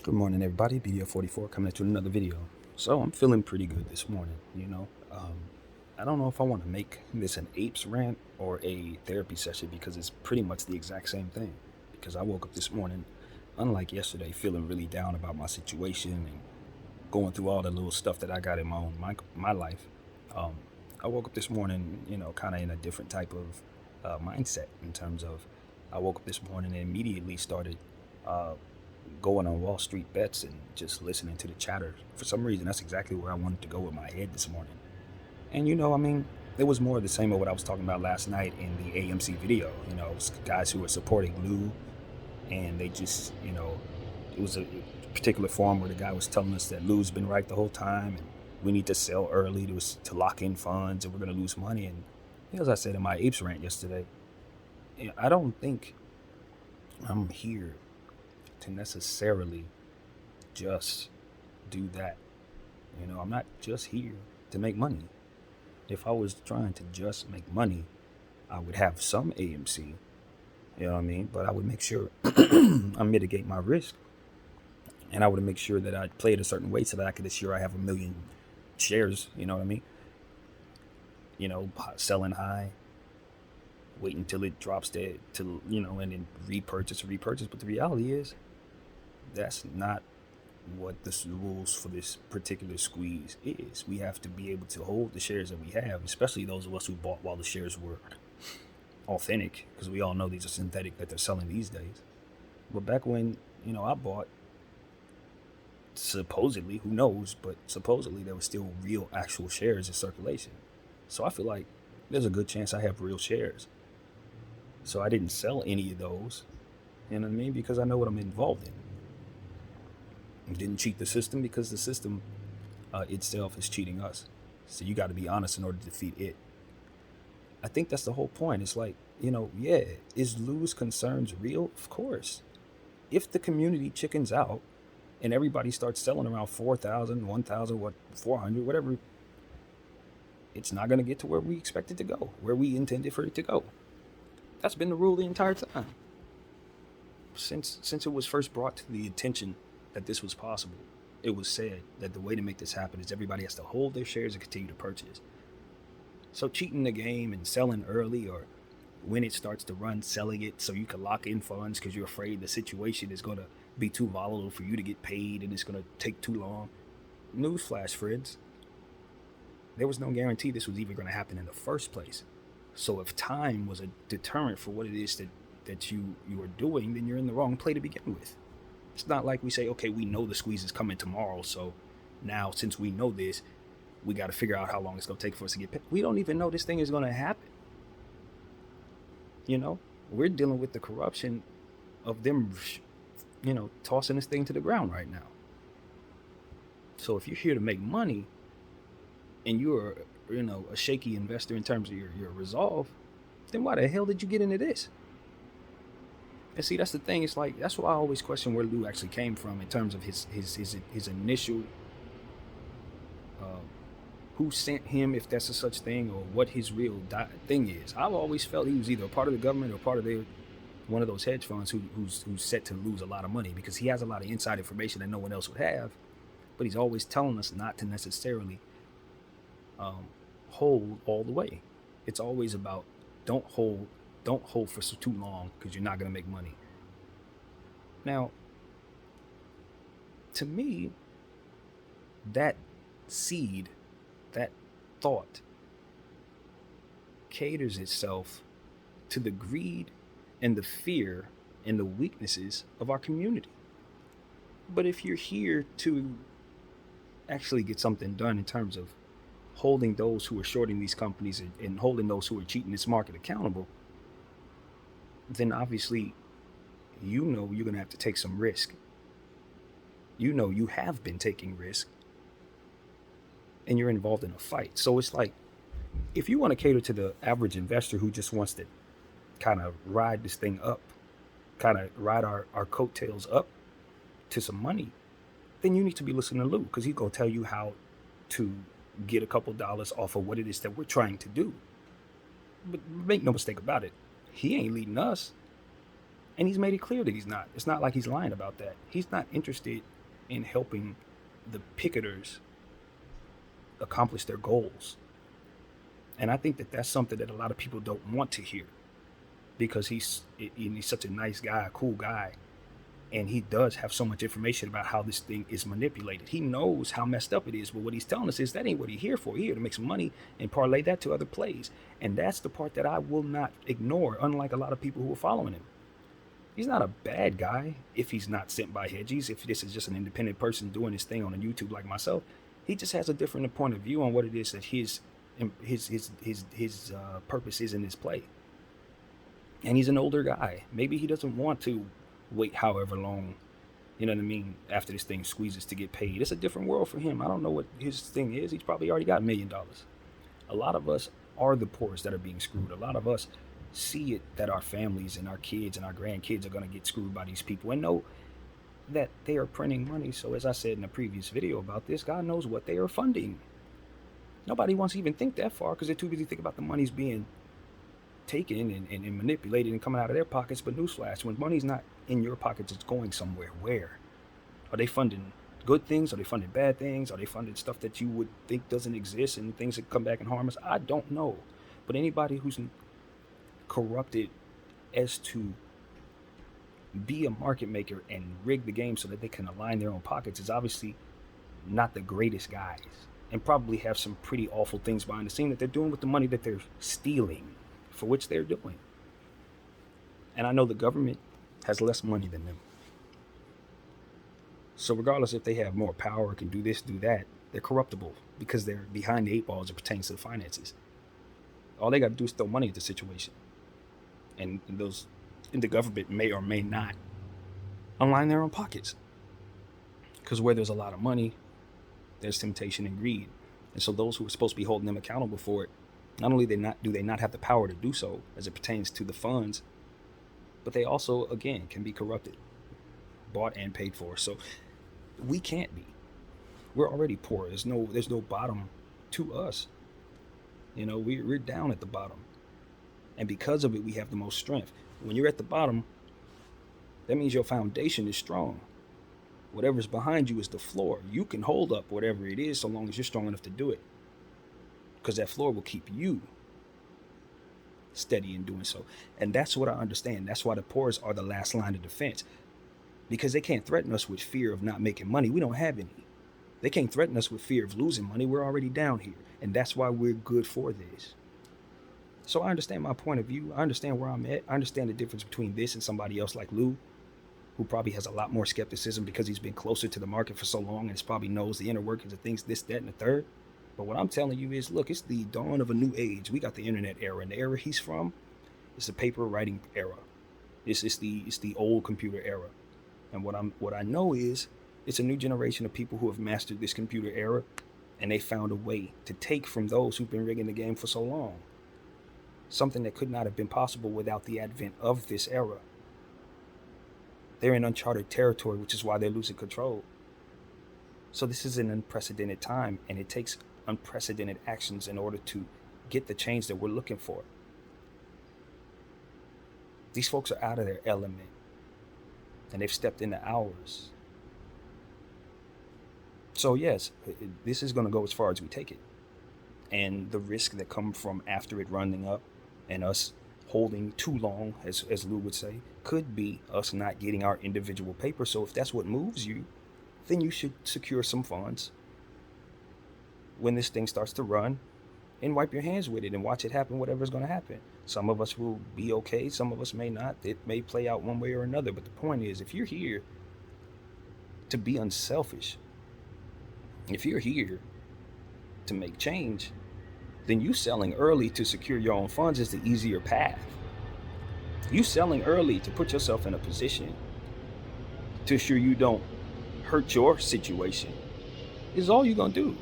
Good morning, everybody. BDO44 coming at you with another video. So I'm feeling pretty good this morning. I don't know if I want to make this an Apes Rant or a therapy session because it's pretty much the exact same thing. Because I woke up this morning, unlike yesterday, feeling really down about my situation and going through all the little stuff that I got in my life. Um, I woke up this morning, kind of in a different type of mindset in terms of I woke up this morning and immediately started uh, going on Wall Street bets and just listening to the chatter. For some reason, that's exactly where I wanted to go with my head this morning. And it was more of the same of what I was talking about last night in the AMC video. It was guys who were supporting Lou, and they just, it was a particular forum where the guy was telling us that Lou's been right the whole time, and we need to sell early to lock in funds, and we're going to lose money. And as I said in my Apes Rant yesterday, I don't think I'm here to necessarily just do that. I'm not just here to make money. If I was trying to just make money, I would have some AMC, you know what I mean? But I would make sure I mitigate my risk, and I would make sure that I play it a certain way so that I could assure I have 1 million shares, you know what I mean? Selling high, wait until it drops to and then repurchase. But the reality is, that's not what the rules for this particular squeeze is. We have to be able to hold the shares that we have, especially those of us who bought while the shares were authentic, because we all know these are synthetic that they're selling these days. But back when, I bought, supposedly, who knows, but supposedly there was still real actual shares in circulation. So I feel like there's a good chance I have real shares. So I didn't sell any of those, you know what I mean? Because I know what I'm involved in. Didn't cheat the system because the system itself is cheating us. So you got to be honest in order to defeat it. I think that's the whole point. It's like, is Lou's concerns real? Of course. If the community chickens out and everybody starts selling around 4,000, 1,000, 400, whatever, it's not going to get to where we expect it to go, where we intended for it to go. That's been the rule the entire time. Since it was first brought to the attention that this was possible, it was said that the way to make this happen is everybody has to hold their shares and continue to purchase. So cheating the game and selling early, or when it starts to run, selling it so you can lock in funds because you're afraid the situation is going to be too volatile for you to get paid and it's going to take too long. Newsflash, friends. There was no guarantee this was even going to happen in the first place. So if time was a deterrent for what it is that you are doing, then you're in the wrong play to begin with. It's not like we say, okay, we know the squeeze is coming tomorrow, so now since we know this, we got to figure out how long it's going to take for us to get paid. We don't even know this thing is going to happen. We're dealing with the corruption of them, tossing this thing to the ground right now. So if you're here to make money and you're, a shaky investor in terms of your resolve, then why the hell did you get into this? And see, that's the thing. It's like, that's why I always question where Lou actually came from in terms of his initial, who sent him, if that's a such thing, or what his real thing is. I've always felt he was either a part of the government or part of one of those hedge funds who's set to lose a lot of money, because he has a lot of inside information that no one else would have. But he's always telling us not to necessarily hold all the way. It's always about don't hold for too long because you're not going to make money. Now, to me, that seed, that thought, caters itself to the greed and the fear and the weaknesses of our community. But if you're here to actually get something done in terms of holding those who are shorting these companies and holding those who are cheating this market accountable, then obviously, you're going to have to take some risk. You have been taking risk, and you're involved in a fight. So it's like, if you want to cater to the average investor who just wants to kind of ride this thing up, kind of ride our coattails up to some money, then you need to be listening to Lou, because he's going to tell you how to get a couple dollars off of what it is that we're trying to do. But make no mistake about it, he ain't leading us. And he's made it clear that he's not. It's not like he's lying about that. He's not interested in helping the picketers accomplish their goals. And I think that that's something that a lot of people don't want to hear, because he's such a nice guy, a cool guy, and he does have so much information about how this thing is manipulated. He knows how messed up it is, but what he's telling us is that ain't what he's here for. He's here to make some money and parlay that to other plays. And that's the part that I will not ignore, unlike a lot of people who are following him. He's not a bad guy if he's not sent by hedgies, if this is just an independent person doing his thing on a YouTube like myself. He just has a different point of view on what it is that his purpose is in this play. And he's an older guy. Maybe he doesn't want to wait however long, you know what I mean, after this thing squeezes to get paid. It's a different world for him. I don't know what his thing is. He's probably already got $1 million. A lot of us are the poorest that are being screwed. A lot of us see it that our families and our kids and our grandkids are going to get screwed by these people, and know that they are printing money. So as I said in a previous video about this, God knows what they are funding. Nobody wants to even think that far, because they're too busy thinking about the money's being taken and manipulated and coming out of their pockets. But newsflash, when money's not in your pockets, it's going somewhere. Where? Are they funding good things? Are they funding bad things? Are they funding stuff that you would think doesn't exist and things that come back and harm us? I don't know. But anybody who's corrupted as to be a market maker and rig the game so that they can align their own pockets is obviously not the greatest guys, and probably have some pretty awful things behind the scene that they're doing with the money that they're stealing, for which they're doing. And I know the government has less money than them. So regardless if they have more power, can do this, do that, they're corruptible because they're behind the 8 ball as it pertains to the finances. All they got to do is throw money at the situation. And those in the government may or may not align their own pockets. Because where there's a lot of money, there's temptation and greed. And so those who are supposed to be holding them accountable for it, not only do they not have the power to do so as it pertains to the funds, but they also, again, can be corrupted, bought and paid for. So we can't be. We're already poor. There's no bottom to us. You know, we're down at the bottom. And because of it, we have the most strength. When you're at the bottom, that means your foundation is strong. Whatever's behind you is the floor. You can hold up whatever it is so long as you're strong enough to do it. Because that floor will keep you steady in doing so. And that's what I understand. That's why the poorest are the last line of defense. Because they can't threaten us with fear of not making money. We don't have any. They can't threaten us with fear of losing money. We're already down here. And that's why we're good for this. So I understand my point of view. I understand where I'm at. I understand the difference between this and somebody else like Lou, who probably has a lot more skepticism because he's been closer to the market for so long and probably knows the inner workings of things, this, that, and the third. But what I'm telling you is, look, it's the dawn of a new age. We got the internet era, and the era he's from, it's the paper writing era. It's the old computer era. And what I know is, it's a new generation of people who have mastered this computer era, and they found a way to take from those who've been rigging the game for so long. Something that could not have been possible without the advent of this era. They're in uncharted territory, which is why they're losing control. So this is an unprecedented time, and it takes unprecedented actions in order to get the change that we're looking for. These folks are out of their element, and they've stepped into ours. So yes, this is going to go as far as we take it. And the risk that come from after it running up and us holding too long, as Lou would say, could be us not getting our individual paper. So if that's what moves you, then you should secure some funds when this thing starts to run and wipe your hands with it and watch it happen, whatever's going to happen. Some of us will be okay. Some of us may not. It may play out one way or another. But the point is, if you're here to be unselfish, if you're here to make change, then you selling early to secure your own funds is the easier path. You selling early to put yourself in a position to ensure you don't hurt your situation is all you're going to do.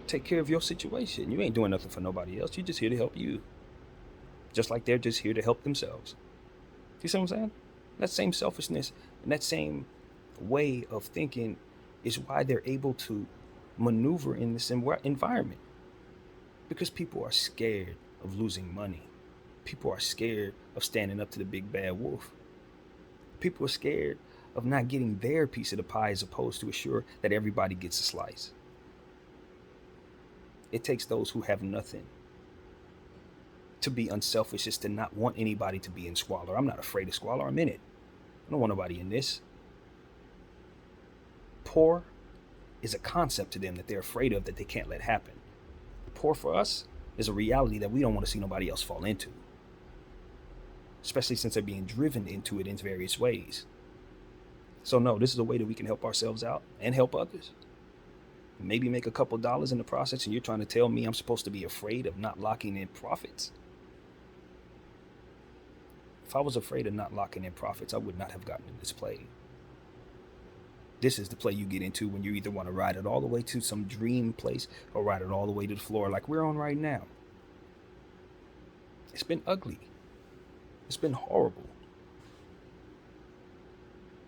Take care of your situation. You ain't doing nothing for nobody else. You're just here to help you. Just like they're just here to help themselves. You see what I'm saying? That same selfishness and that same way of thinking is why they're able to maneuver in this environment. Because people are scared of losing money. People are scared of standing up to the big bad wolf. People are scared of not getting their piece of the pie as opposed to assure that everybody gets a slice. It takes those who have nothing to be unselfish, is to not want anybody to be in squalor. I'm not afraid of squalor. I'm in it. I don't want nobody in this. Poor is a concept to them that they're afraid of, that they can't let happen. Poor for us is a reality that we don't want to see nobody else fall into, especially since they're being driven into it in various ways. So no, this is a way that we can help ourselves out and help others. Maybe make a couple dollars in the process, and you're trying to tell me I'm supposed to be afraid of not locking in profits? If I was afraid of not locking in profits, I would not have gotten in this play. This is the play you get into when you either want to ride it all the way to some dream place or ride it all the way to the floor like we're on right now. It's been ugly. It's been horrible.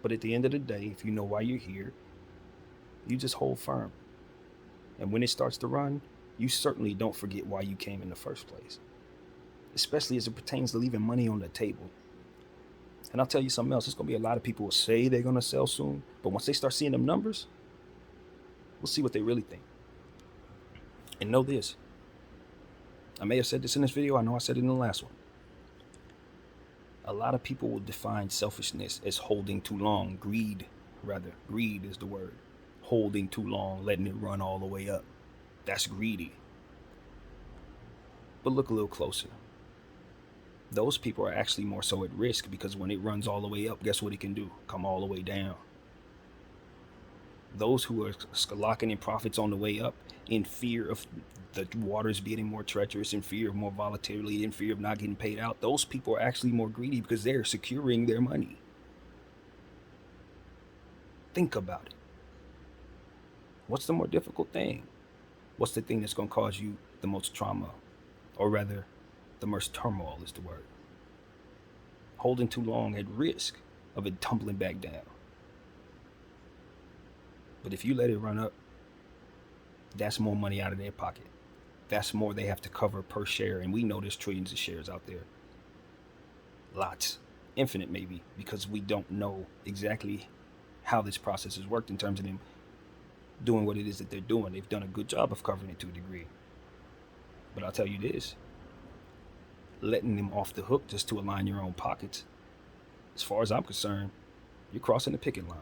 But at the end of the day, if you know why you're here, you just hold firm. And when it starts to run, you certainly don't forget why you came in the first place, especially as it pertains to leaving money on the table. And I'll tell you something else. There's going to be a lot of people who say they're going to sell soon, but once they start seeing them numbers, we'll see what they really think. And know this. I may have said this in this video. I know I said it in the last one. A lot of people will define selfishness as holding too long. Greed is the word. Holding too long, letting it run all the way up. That's greedy. But look a little closer. Those people are actually more so at risk, because when it runs all the way up, guess what it can do? Come all the way down. Those who are locking in profits on the way up in fear of the waters getting more treacherous, in fear of more volatility, in fear of not getting paid out, those people are actually more greedy because they're securing their money. Think about it. What's the more difficult thing? What's the thing that's going to cause you the most trauma? Or rather, the most turmoil is the word. Holding too long at risk of it tumbling back down. But if you let it run up, that's more money out of their pocket. That's more they have to cover per share. And we know there's trillions of shares out there. Lots. Infinite maybe, because we don't know exactly how this process has worked in terms of them doing what it is that they're doing. They've done a good job of covering it to a degree. But I'll tell you this. Letting them off the hook just to align your own pockets, as far as I'm concerned, you're crossing the picket line.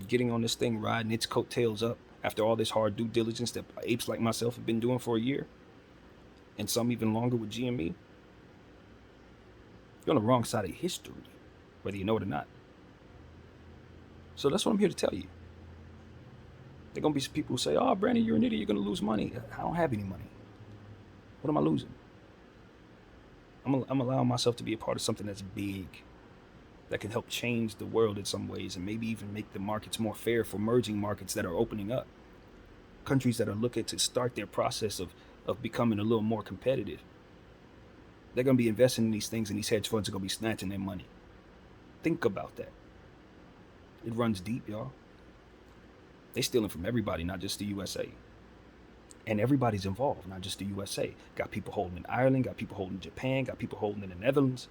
Getting on this thing, riding its coattails up after all this hard due diligence that apes like myself have been doing for a year, and some even longer with GME, you're on the wrong side of history, whether you know it or not. So that's what I'm here to tell you. There are going to be some people who say, oh, Brandon, you're an idiot, you're going to lose money. I don't have any money. What am I losing? I'm allowing myself to be a part of something that's big, that can help change the world in some ways, and maybe even make the markets more fair for emerging markets that are opening up. Countries that are looking to start their process of becoming a little more competitive. They're going to be investing in these things, and these hedge funds are going to be snatching their money. Think about that. It runs deep, y'all. They're stealing from everybody, not just the USA. And everybody's involved, not just the USA. Got people holding in Ireland, got people holding in Japan, got people holding in the Netherlands.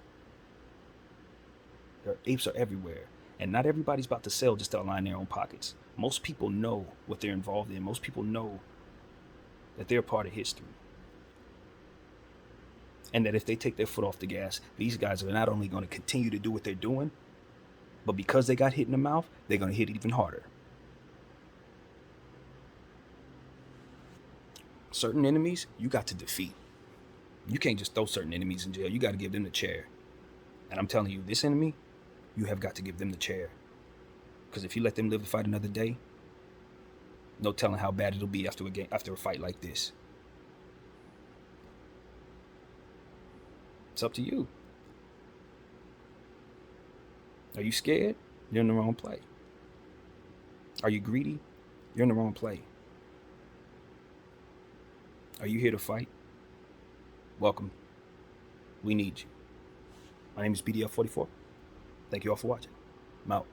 Their apes are everywhere. And not everybody's about to sell just to align their own pockets. Most people know what they're involved in. Most people know that they're part of history. And that if they take their foot off the gas, these guys are not only going to continue to do what they're doing, but because they got hit in the mouth, they're going to hit even harder. Certain enemies, you got to defeat. You can't just throw certain enemies in jail. You got to give them the chair. And I'm telling you, this enemy, you have got to give them the chair. Because if you let them live to fight another day, no telling how bad it'll be after a fight like this. It's up to you. Are you scared? You're in the wrong play. Are you greedy? You're in the wrong play. Are you here to fight? Welcome. We need you. My name is BDF44. Thank you all for watching. I'm out.